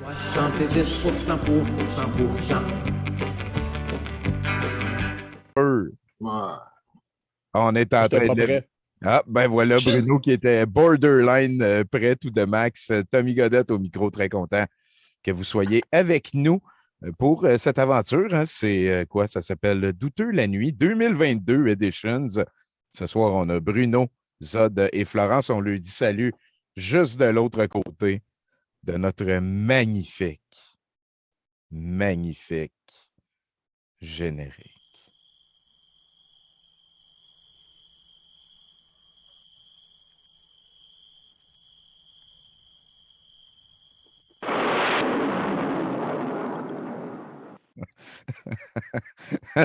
Chanter 10% pour 100%. Ouais. On est en J'étais train pas de... prêt. Ah, ben voilà, Shit. Bruno qui était borderline prêt tout de max. Tommy Godette au micro, très content que vous soyez avec nous pour cette aventure. Hein. C'est quoi? Ça s'appelle Douteux la nuit 2022 Editions. Ce soir, on a Bruno, Zod et Florence. On lui dit salut juste de l'autre côté de notre magnifique générique.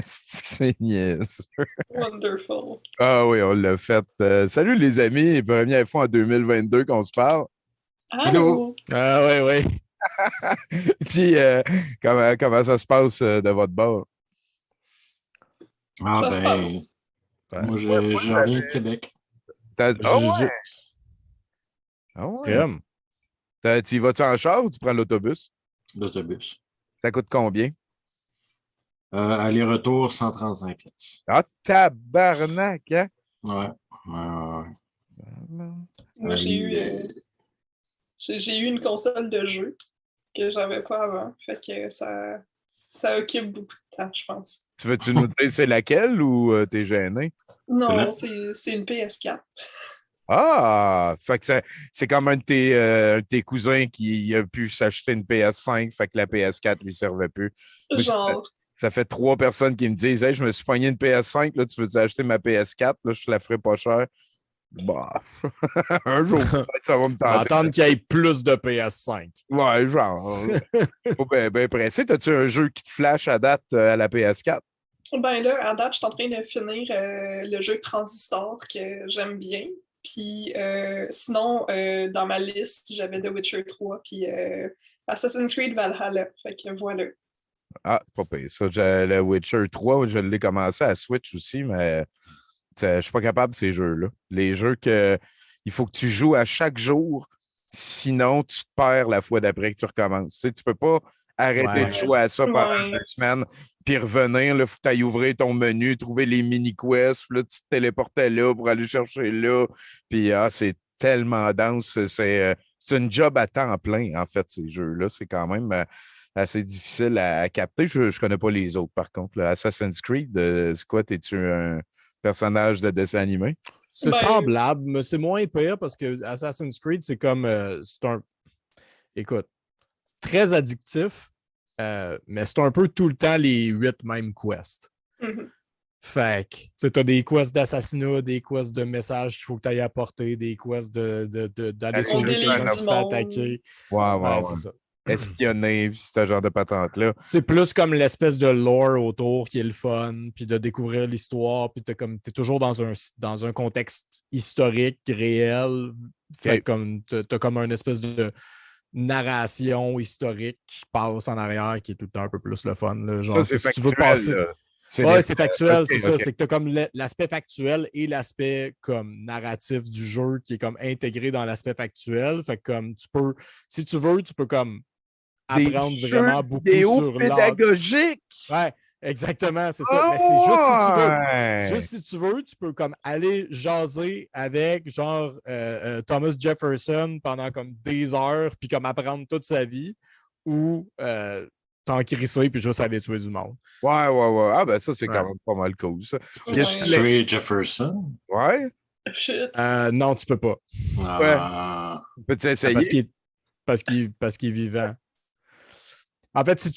C'est niaiseux. Wonderful. Ah oui, on l'a fait. Salut les amis, première fois en 2022 qu'on se parle. Allô? Ah ouais. Puis, comment ça se passe de votre bord? Ah Ça se ben, passe. moi, je reviens de Québec. Ah ouais? Ah ouais? Crème. Tu y vas-tu en char ou tu prends l'autobus? L'autobus. Ça coûte combien? Aller-retour, 135 pièces. Ah, tabarnak, hein? Ouais. Moi, j'ai eu une console de jeu que j'avais pas avant. Fait que ça occupe beaucoup de temps, je pense. Tu veux-tu nous dire c'est laquelle ou t'es gêné? Non, c'est une PS4. Ah! Fait que c'est comme un de tes cousins qui a pu s'acheter une PS5, fait que la PS4 lui servait plus. Genre, Ça fait 3 personnes qui me disent hey, je me suis pogné une PS5, là, tu veux acheter ma PS4? Là, je te la ferai pas cher. Bah, un jour, peut-être, ça va me On va tenter. attendre qu'il y ait plus de PS5. Ouais, genre. Ben pressé. T'as-tu un jeu qui te flash à date à la PS4? ben là, à date, je suis en train de finir le jeu Transistor que j'aime bien. Puis sinon, dans ma liste, j'avais The Witcher 3 puis Assassin's Creed Valhalla. Fait que voilà. Ah, pas pire. Ça, le Witcher 3, je l'ai commencé à Switch aussi, mais je suis pas capable de ces jeux-là. Les jeux que il faut que tu joues à chaque jour, sinon tu te perds la fois d'après que tu recommences. Tu sais, tu peux pas arrêter de jouer à ça pendant 2 semaines, puis revenir, il faut que tu ailles ouvrir ton menu, trouver les mini-quests, puis là, tu te téléportais là pour aller chercher là. Puis c'est tellement dense. C'est une job à temps plein, en fait, ces jeux-là. C'est quand même assez difficile à capter. Je ne connais pas les autres, par contre. Là. Assassin's Creed, c'est quoi? T'es-tu un personnage de dessin animé? C'est semblable, mais c'est moins pire parce que Assassin's Creed, c'est comme. Écoute, très addictif, mais c'est un peu tout le temps les 8 mêmes quests. Mm-hmm. Fait que, tu as des quests d'assassinat, des quests de messages qu'il faut que tu ailles apporter, des quests d'aller sauver quelqu'un qui se fait attaquer. Ouais. C'est ça. Espionner, ce genre de patente-là. C'est plus comme l'espèce de lore autour qui est le fun, puis de découvrir l'histoire, puis t'es toujours dans un contexte historique, réel. Fait comme t'as comme une espèce de narration historique qui passe en arrière, qui est tout le temps un peu plus le fun. Là. Genre, ça, si tu veux passer. C'est factuel, c'est ça. Okay. C'est que tu as comme l'aspect factuel et l'aspect comme narratif du jeu qui est comme intégré dans l'aspect factuel. Fait que comme tu peux, si tu veux, tu peux comme apprendre vraiment beaucoup sur l'art. Pédagogique. Ouais, exactement, c'est ça. Mais c'est juste si tu veux. Juste si tu veux, tu peux comme aller jaser avec genre Thomas Jefferson pendant comme des heures puis comme apprendre toute sa vie ou t'en crisser puis juste aller tuer du monde. Ouais. Ah ben ça, c'est quand même pas mal cool, ça. Tuer Jefferson? Ouais. Shit. Non, tu peux pas. Peux-tu essayer? Parce qu'il est vivant. En fait,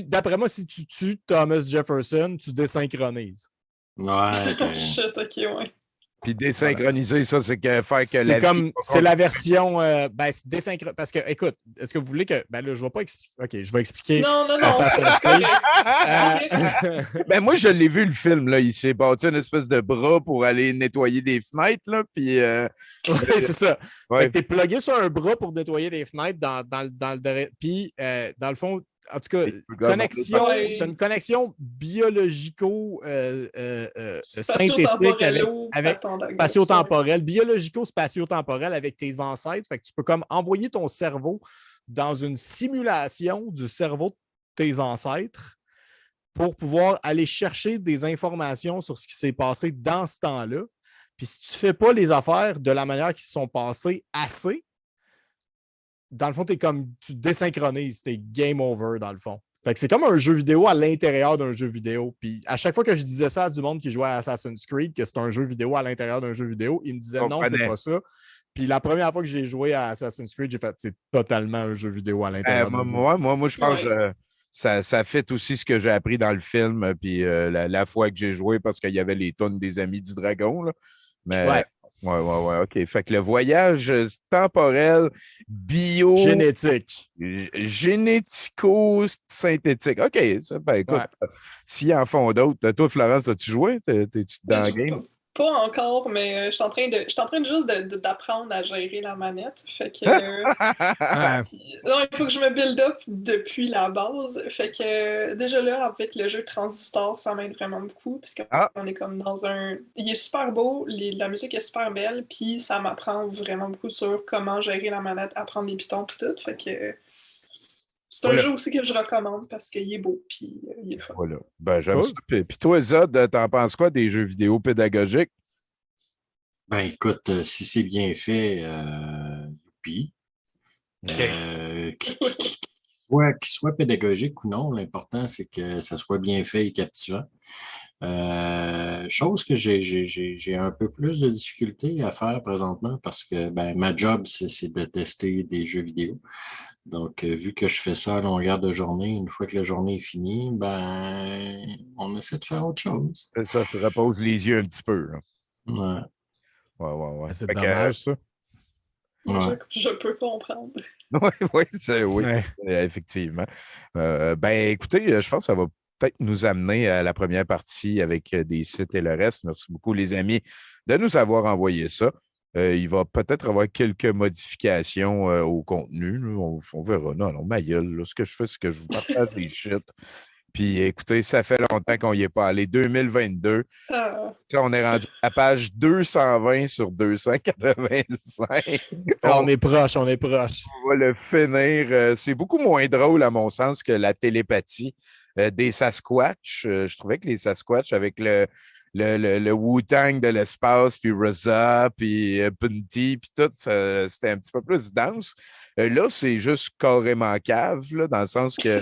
d'après moi, si tu tues Thomas Jefferson, tu désynchronises. Ouais. Shit, ok, ouais. Puis désynchroniser, ça, c'est que faire que c'est la version désynchronisée. Parce que, écoute, est-ce que vous voulez que. Ben là, je vais pas expliquer. OK, je vais expliquer. Non. Ben moi, je l'ai vu, le film, là. Il s'est bâti une espèce de bras pour aller nettoyer des fenêtres, là. Puis. Oui, c'est ça. Ouais. Fait que t'es plugué sur un bras pour nettoyer des fenêtres dans le. Puis, dans le fond, en tout cas, t'as une connexion biologico-synthétique avec spatio-temporelle, biologico-spatio-temporelle avec tes ancêtres. Fait que tu peux comme envoyer ton cerveau dans une simulation du cerveau de tes ancêtres pour pouvoir aller chercher des informations sur ce qui s'est passé dans ce temps-là. Puis si tu ne fais pas les affaires de la manière qui se sont passées assez, dans le fond, tu désynchronises, t'es game over dans le fond. Fait que c'est comme un jeu vidéo à l'intérieur d'un jeu vidéo. Puis à chaque fois que je disais ça à du monde qui jouait à Assassin's Creed, que c'est un jeu vidéo à l'intérieur d'un jeu vidéo, ils me disaient non, c'est pas ça. Puis la première fois que j'ai joué à Assassin's Creed, j'ai fait c'est totalement un jeu vidéo à l'intérieur d'un jeu. Moi, je pense que ça fait aussi ce que j'ai appris dans le film, puis la fois que j'ai joué, parce qu'il y avait les tonnes des Amis du Dragon. Là. Mais, ouais, OK. Fait que le voyage temporel génétique. Génético-synthétique. OK. Ça, ben, écoute, s'ils en font d'autres. Toi, Florence, as-tu joué? T'es-tu dans le game? Pas encore, mais je suis en train juste d'apprendre à gérer la manette. Fait que. Non, il faut que je me build up depuis la base. Fait que déjà là, avec le jeu Transistor, ça m'aide vraiment beaucoup. Parce qu'on est comme dans un. Il est super beau, la musique est super belle, puis ça m'apprend vraiment beaucoup sur comment gérer la manette, apprendre les pitons et tout. Fait que. C'est un jeu aussi que je recommande parce qu'il est beau puis il est fun. Voilà. Ben, j'aime ça. Puis toi, Zod, t'en penses quoi des jeux vidéo pédagogiques? Ben, écoute, si c'est bien fait, youpi. Qu'il soit pédagogique ou non, l'important, c'est que ça soit bien fait et captivant. Chose que j'ai un peu plus de difficulté à faire présentement parce que ma job, c'est de tester des jeux vidéo. Donc, vu que je fais ça à longueur de journée, une fois que la journée est finie, on essaie de faire autre chose. Ça te repose les yeux un petit peu. Là. Ouais. C'est dommage, ça. Ouais. Je peux comprendre. Oui, effectivement. Écoutez, je pense que ça va peut-être nous amener à la première partie avec des sites et le reste. Merci beaucoup, les amis, de nous avoir envoyé ça. Il va peut-être avoir quelques modifications au contenu. On verra. Non, ma gueule. Là, ce que je fais, c'est que je vous partage des shit. Puis écoutez, ça fait longtemps qu'on n'y est pas allé. 2022. On est rendu à la page 220 sur 285. On est proche. On va le finir. C'est beaucoup moins drôle, à mon sens, que la télépathie des Sasquatch. Je trouvais que les Sasquatch, avec le Wu-Tang de l'espace, puis Reza, puis Punti, puis tout, c'était un petit peu plus dense. Là, c'est juste carrément cave, là, dans le sens que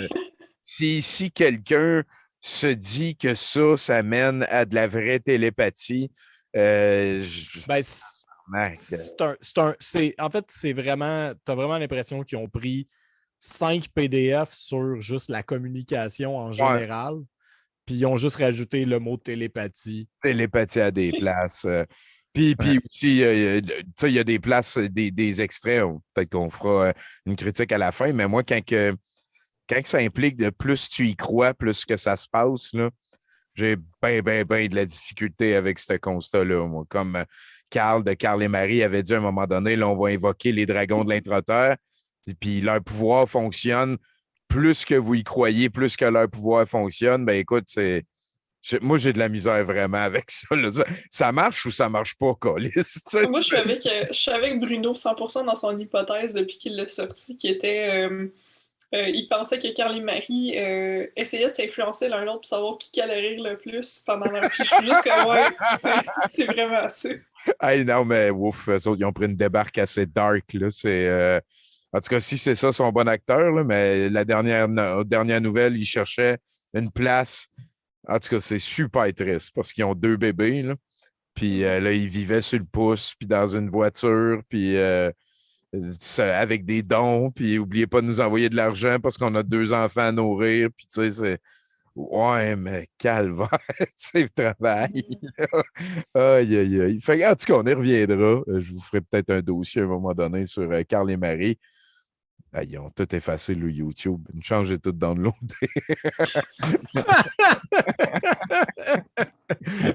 si quelqu'un se dit que ça mène à de la vraie télépathie, en fait, c'est vraiment, tu as vraiment l'impression qu'ils ont pris 5 PDF sur juste la communication en général. Puis ils ont juste rajouté le mot télépathie. Télépathie à des places. Puis aussi, il y a des places, des extraits. Peut-être qu'on fera une critique à la fin, mais moi, quand ça implique de plus tu y crois, plus que ça se passe, là, j'ai bien de la difficulté avec ce constat-là. Moi, comme Carl et Marie avait dit à un moment donné, là, on va invoquer les dragons de l'intra-terre, puis leur pouvoir fonctionne. Plus que vous y croyez, plus que leur pouvoir fonctionne, écoute, moi, j'ai de la misère vraiment avec ça. Là. Ça marche ou ça marche pas, Colis? Moi, je suis avec Bruno 100% dans son hypothèse depuis qu'il l'a sorti, qui était... il pensait que Carl et Marie essayaient de s'influencer l'un l'autre pour savoir qui allait rire le plus pendant leur... Puis je suis juste que, c'est vraiment assez. Hey, non, mais ouf, eux autres, ils ont pris une débarque assez dark, là. C'est... En tout cas, si c'est ça son bon acteur, là, mais la dernière nouvelle, il cherchait une place. En tout cas, c'est super triste parce qu'ils ont 2 bébés. Là. Puis là, ils vivaient sur le pouce, puis dans une voiture, puis avec des dons. Puis n'oubliez pas de nous envoyer de l'argent parce qu'on a 2 enfants à nourrir. Puis tu sais, c'est. Ouais, mais calvaire, tu sais, le travail. Aïe. Fait, en tout cas, on y reviendra. Je vous ferai peut-être un dossier à un moment donné sur Carl et Marie. Ils ont tout effacé le YouTube. Une chance, j'ai tout downloadé.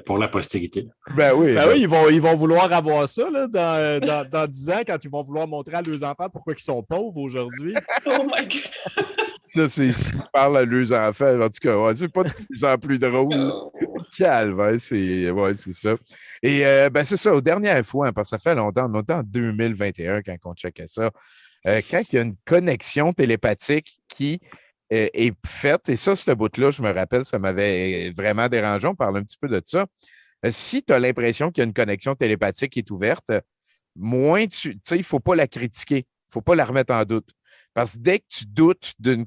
Pour la postérité. Oui, ils vont vouloir avoir ça là, dans 10 ans quand ils vont vouloir montrer à leurs enfants pourquoi ils sont pauvres aujourd'hui. Oh my God! Ça, c'est s'ils parlent à leurs enfants. En tout cas, c'est pas de plus en plus drôle. Calme, c'est ça. Et c'est ça, aux dernières fois, parce que ça fait longtemps, on était en 2021 quand on checkait ça. quand il y a une connexion télépathique qui est faite, et ça, ce bout-là, je me rappelle, ça m'avait vraiment dérangé. On parle un petit peu de ça. Si tu as l'impression qu'il y a une connexion télépathique qui est ouverte, moins tu sais, il ne faut pas la critiquer. Il ne faut pas la remettre en doute. Parce que dès que tu doutes d'une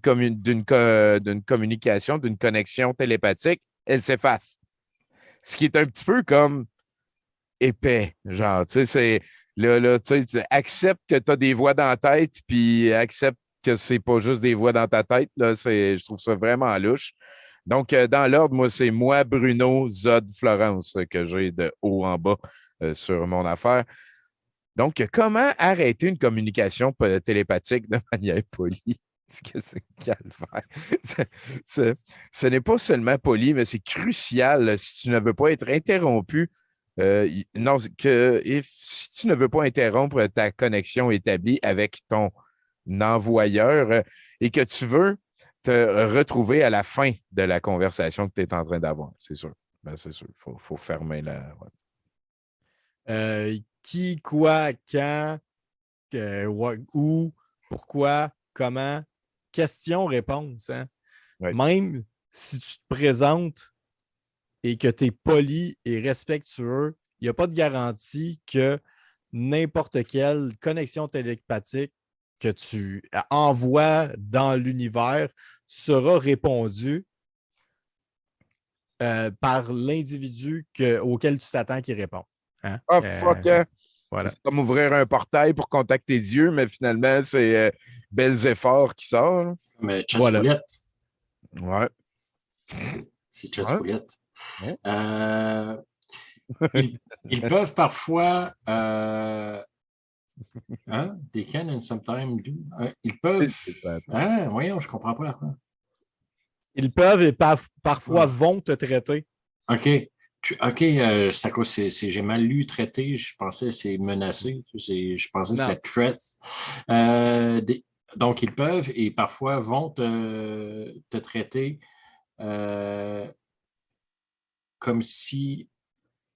communication, d'une connexion télépathique, elle s'efface. Ce qui est un petit peu comme épais. Genre, tu sais, c'est là, tu sais, accepte que tu as des voix dans la tête, puis accepte que c'est pas juste des voix dans ta tête. Là, je trouve ça vraiment louche. Donc, dans l'ordre, moi, c'est moi, Bruno, Zod, Florence que j'ai de haut en bas sur mon affaire. Donc, comment arrêter une communication télépathique de manière polie? Que c'est calvaire. Ce n'est pas seulement poli, mais c'est crucial si tu ne veux pas être interrompu. Non, si tu ne veux pas interrompre ta connexion établie avec ton envoyeur et que tu veux te retrouver à la fin de la conversation que tu es en train d'avoir, c'est sûr. Ben, c'est sûr, il faut fermer la. Ouais. Qui, quoi, quand, où, pourquoi, comment, question-réponse. Hein? Ouais. Même si tu te présentes et que tu es poli et respectueux, il n'y a pas de garantie que n'importe quelle connexion télépathique que tu envoies dans l'univers sera répondue par l'individu auquel tu t'attends qu'il répond. Hein? Ah, fuck, hein? Voilà. C'est comme ouvrir un portail pour contacter Dieu, mais finalement, c'est Belzéphore qui sort. Là. Mais Voilà. Chatfoulette. Ouais. C'est Chatfoulette. Ouais. Ils peuvent parfois they can and sometimes do. Ils peuvent. Voyons, je comprends pas la fin. Ils peuvent et parfois vont te traiter. OK. J'ai mal lu traiter. Je pensais que c'est menacé. Je pensais que c'était threat. Donc, ils peuvent et parfois vont te traiter comme si.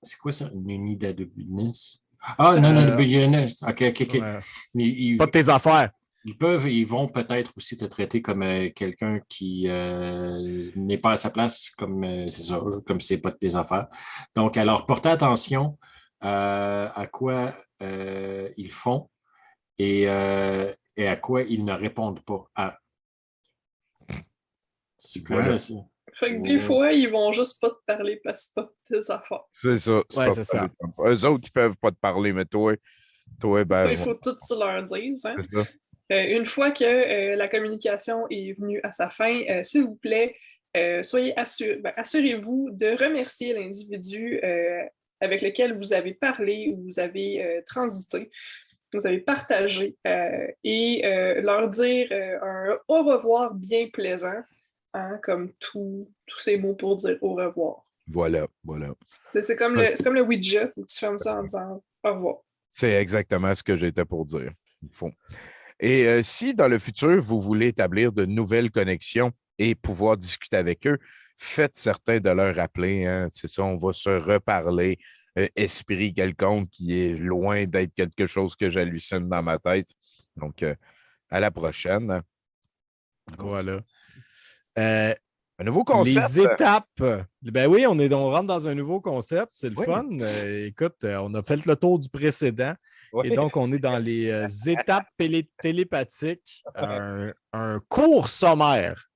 C'est quoi ça? Une unité de business? Ah, non, de business. OK. Ouais. Pas de tes affaires. Ils vont peut-être aussi te traiter comme quelqu'un qui n'est pas à sa place, comme c'est ça, comme c'est pas de tes affaires. Donc, alors, portez attention à quoi ils font et à quoi ils ne répondent pas. C'est quoi là, ça? Fait que des fois, ils vont juste pas te parler parce que c'est pas de tes affaires. C'est ça. C'est ça. Eux autres, ils peuvent pas te parler, mais toi, ben. Il faut tout se leur dire. Hein? C'est ça. Une fois que la communication est venue à sa fin, s'il vous plaît, soyez assurez-vous de remercier l'individu avec lequel vous avez parlé ou vous avez transité, vous avez partagé, et leur dire un au revoir bien plaisant, hein, comme tous ces mots pour dire au revoir. Voilà. C'est comme le Ouija, il faut que tu fermes ça en disant au revoir. C'est exactement ce que j'étais pour dire. Et si dans le futur, vous voulez établir de nouvelles connexions et pouvoir discuter avec eux, faites certain de leur rappeler. Hein, c'est ça, on va se reparler. Esprit quelconque qui est loin d'être quelque chose que j'hallucine dans ma tête. Donc, à la prochaine. Voilà. Un nouveau concept. Les étapes. Ben oui, on rentre dans un nouveau concept. C'est le fun. Écoute, on a fait le tour du précédent. Oui. Et donc, on est dans les étapes télépathiques. Un court sommaire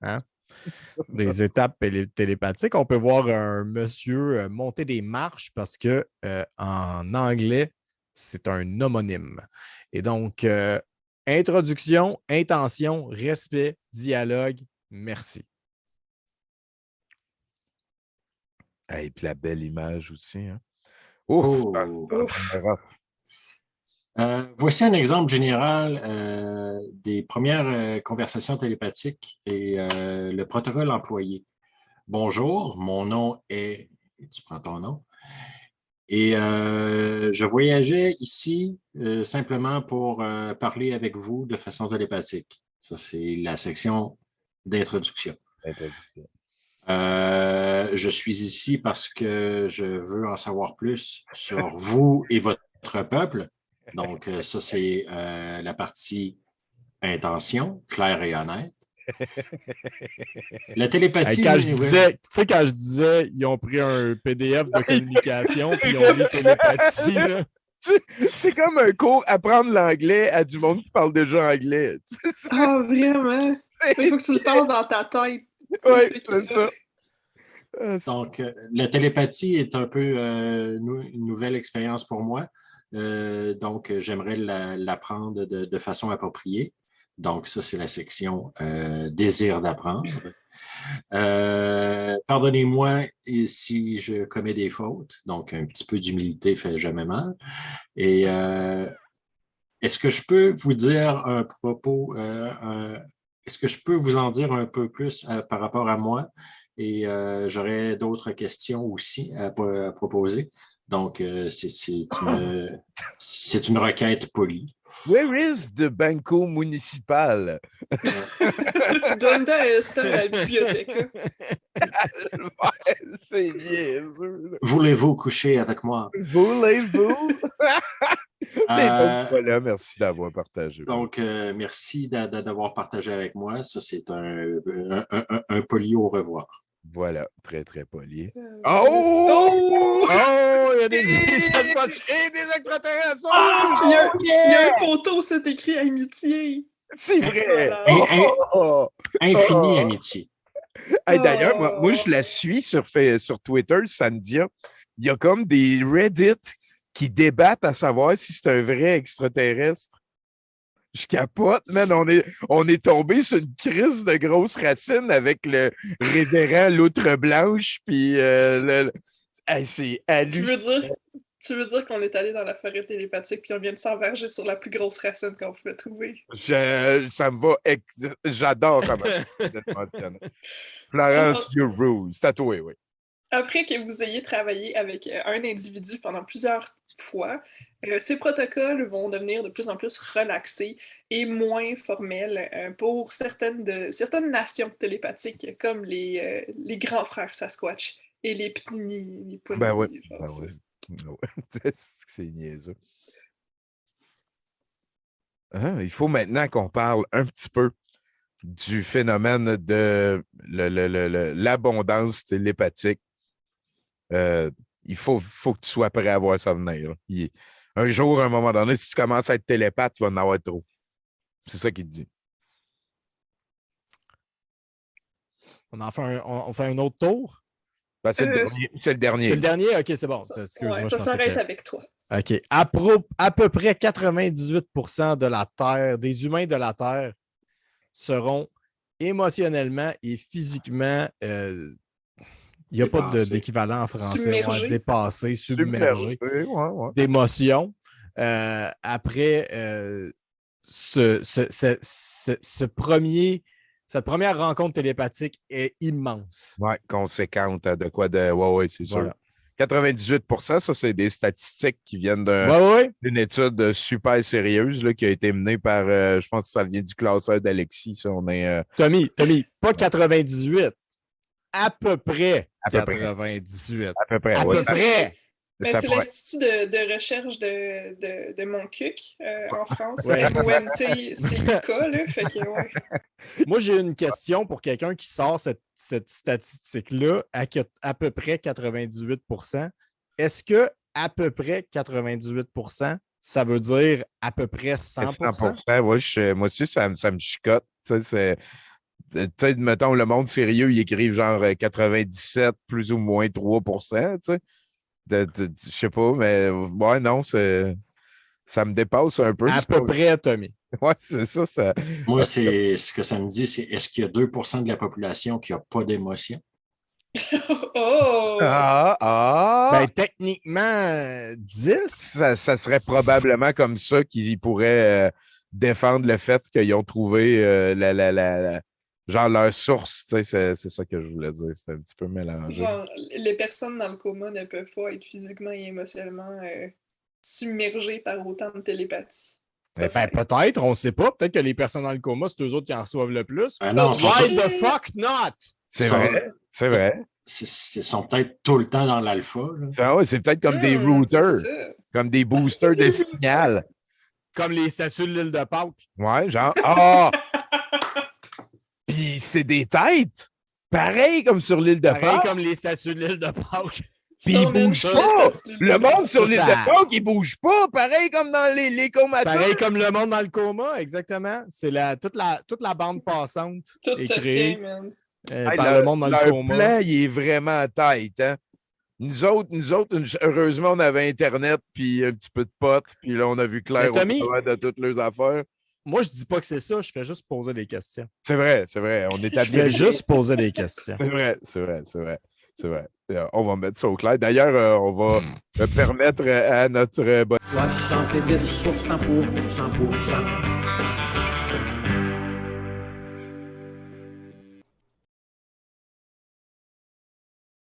des étapes télépathiques. On peut voir un monsieur monter des marches parce que en anglais, c'est un homonyme. Et donc, introduction, intention, respect, dialogue, merci. Et puis la belle image aussi. Hein? Voici un exemple général des premières conversations télépathiques et le protocole employé. Bonjour, mon nom est... Tu prends ton nom. Et je voyageais ici simplement pour parler avec vous de façon télépathique. Ça, c'est la section d'introduction. Je suis ici parce que je veux en savoir plus sur vous et votre peuple. Donc, ça, c'est la partie intention, claire et honnête. La télépathie... Quand je disais, ils ont pris un PDF de communication puis ils ont mis télépathie, là. C'est comme un cours apprendre l'anglais à du monde qui parle déjà anglais. Ah, vraiment? Il faut que tu le passes dans ta tête. Oui, c'est ça. Donc, la télépathie est un peu une nouvelle expérience pour moi. Donc, j'aimerais l'apprendre de façon appropriée. Donc, ça, c'est la section désir d'apprendre. Pardonnez-moi si je commets des fautes. Donc, un petit peu d'humilité fait jamais mal. Et est-ce que je peux vous dire un propos, est-ce que je peux vous en dire un peu plus par rapport à moi? Et j'aurais d'autres questions aussi à proposer. Donc, c'est une requête polie. Where is the banco municipal? Donda est à la bibliothèque. C'est niaiseux. Voulez-vous coucher avec moi? Voulez-vous? Voilà, merci d'avoir partagé. Donc, merci d'avoir partagé avec moi. Ça, c'est un poli au revoir. Voilà, très, très poli. Oh! Il y a des Sasquatch et des extraterrestres! Il y a un poteau, c'est écrit amitié. C'est vrai! Infini amitié. Hey, d'ailleurs, moi, je la suis sur Twitter, Sandia. Il y a comme des Reddit qui débattent à savoir si c'est un vrai extraterrestre. Je capote, man. On est tombé sur une crise de grosses racines avec le révérend l'outre blanche, puis c'est hallucinant. Tu veux dire qu'on est allé dans la forêt télépathique puis on vient de s'enverger sur la plus grosse racine qu'on pouvait trouver? Ça me va. J'adore comment. Florence, you rule. C'est à toi, oui. Après que vous ayez travaillé avec un individu pendant plusieurs fois, ces protocoles vont devenir de plus en plus relaxés et moins formels pour certaines nations télépathiques, comme les grands frères Sasquatch et les Pnini, les Punti. Ben oui. C'est niaiseux. Il faut maintenant qu'on parle un petit peu du phénomène de l'abondance télépathique. Il faut que tu sois prêt à voir ça venir. Un jour, à un moment donné, si tu commences à être télépathe, tu vas en avoir trop. C'est ça qu'il dit. On fait un autre tour? Ben, c'est le dernier. C'est le dernier? OK, c'est bon. Ça s'arrête avec toi. OK. À peu près 98% de la Terre, des humains de la Terre, seront émotionnellement et physiquement... il n'y a pas d'équivalent en français. Dépassé, submergé d'émotions. Après cette première rencontre télépathique est immense. Oui, conséquente de quoi de. Oui, c'est sûr. Voilà. 98%, ça, c'est des statistiques qui viennent d'une étude super sérieuse là, qui a été menée par, je pense que ça vient du classeur d'Alexis. Tommy, pas 98. À peu près 98. À peu près, À peu près. Mais c'est l'Institut de recherche de Montcuq en France. C'est MOMTCUK, là. Fait que, ouais. Moi, j'ai une question pour quelqu'un qui sort cette statistique-là à peu près 98%. Est-ce que à peu près 98%, ça veut dire à peu près 100%? 100%, moi aussi, ça me chicote. Tu sais, mettons, le monde sérieux, ils écrivent genre 97 plus ou moins 3%, tu sais. Je sais pas, mais ouais, non, ça me dépasse un peu. À peu près, Tommy. Ouais, c'est ça. Moi, ce que ça me dit, c'est est-ce qu'il y a 2% de la population qui n'a pas d'émotion? Oh! Ben, techniquement, 10. Ça serait probablement comme ça qu'ils pourraient défendre le fait qu'ils ont trouvé genre leur source, tu sais, c'est ça que je voulais dire. C'était un petit peu mélangé. Genre, les personnes dans le coma ne peuvent pas être physiquement et émotionnellement submergées par autant de télépathie. Ben, peut-être, on ne sait pas. Peut-être que les personnes dans le coma, c'est eux autres qui en reçoivent le plus. Ah non, Why the fuck not? C'est vrai. Ils sont peut-être tout le temps dans l'alpha. Ah ouais, c'est peut-être comme des routers, comme des boosters de signal. Comme les statues de l'île de Pâques. Ouais, genre. Ah! Puis c'est des têtes! Pareil comme sur l'île de Pareil Pâques. comme les statues de l'île de Pâques. Puis ils Snowman, bougent ça, pas! statue de Le l'île de monde sur Ça, l'île ça- de Pâques, il bouge pas! Pareil comme dans les comateux. Pareil comme le monde dans le coma, exactement. C'est toute la bande passante Tout est se créée tient, man. Hey, par le monde dans leur le coma. plan, il est vraiment tight, hein? Nous autres, heureusement, on avait Internet puis un petit peu de potes, puis là, on a vu clair Mais Tommy- au travers de toutes leurs affaires. Moi, je dis pas que c'est ça, je fais juste poser des questions. C'est vrai, c'est vrai. On est Je fais juste poser des questions. C'est vrai, c'est vrai, c'est vrai. C'est vrai. On va mettre ça au clair. D'ailleurs, on va permettre à notre 70 pour 100%.